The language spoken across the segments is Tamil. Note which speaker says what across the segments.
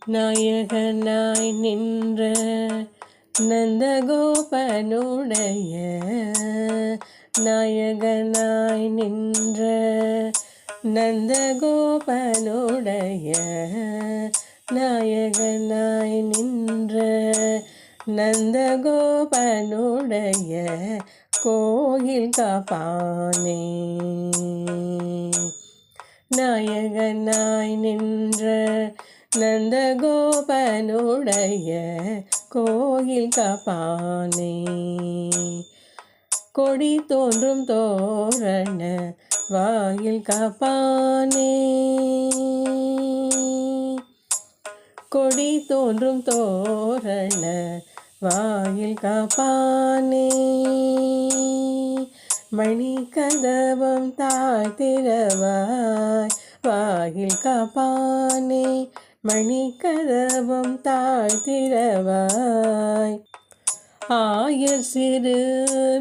Speaker 1: நாயகனாய் நின்ற நந்தகோபனுடைய நாயகனாய் நின்ற நந்தகோபனுடைய நாயகனாய் நின்ற நந்தகோபனுடைய கோயில் காப்பானே நாயகனாய் நின்ற நந்தகோபனுடைய கோயில் காப்பானே கொடி தோன்றும் தோரண வாயில் காப்பானே கொடி தோன்றும் தோரண வாயில் காப்பானே மணி கதவம் தாழ்த்திரவாய் வாயில் காப்பானே மணி கதவம் தாழ்த்திரவாய் ஆயர் சிறு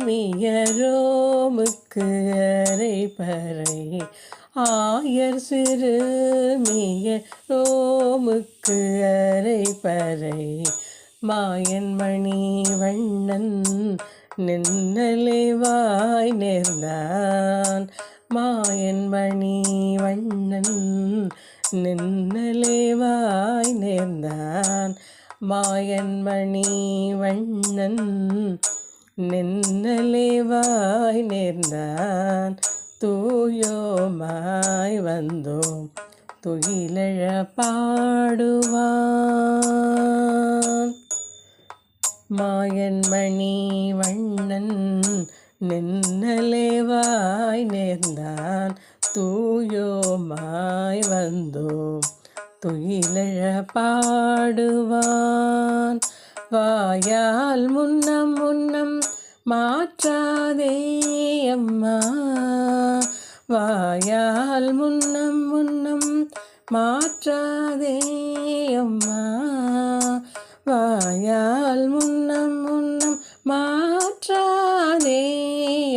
Speaker 1: மியரோமுக்கு அரைப்பறை ஆயர் சிறு மியரோமுக்கு அரைப்பறை மாயன் மணி வண்ணன் நின்னலைவாய் நேர்ந்தான் மாயன் மணி வண்ணன் நின்னலைவாய் நேர்ந்தான் மாயன் மணி வண்ணன் நின்னலைவாய் நேர்ந்தான் தூயோமாய் வந்தோம் துயிலழ பாடுவான் மாயன் மணி வண்ணன் நின்னலைவாய் நேர்ந்தான் தூயோமாய் வந்தோம் துயிலழ பாடுவான் வாயால் முன்னம் முன்னம் மாற்றாதே அம்மா வாயால் முன்னம் முன்னம் மாற்றாதே அம்மா வாயால் முன்னம் முன்னம் மாற்றாதே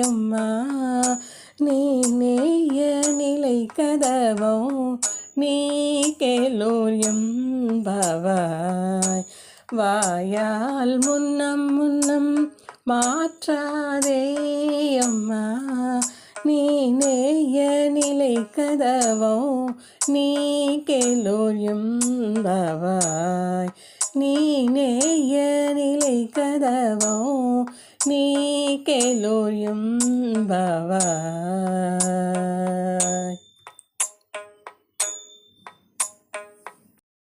Speaker 1: அம்மா நீ நேய நிலை கதவோ நீ கேளோயம் பவாய் வாயால் முன்னம் முன்னம் மாற்றாதே அம்மா நீ நேய நிலை கதவோ நீ கேளோயம் பவாய் நீ நேய நிலை கதவோ நீ கேளோயம் பவாய்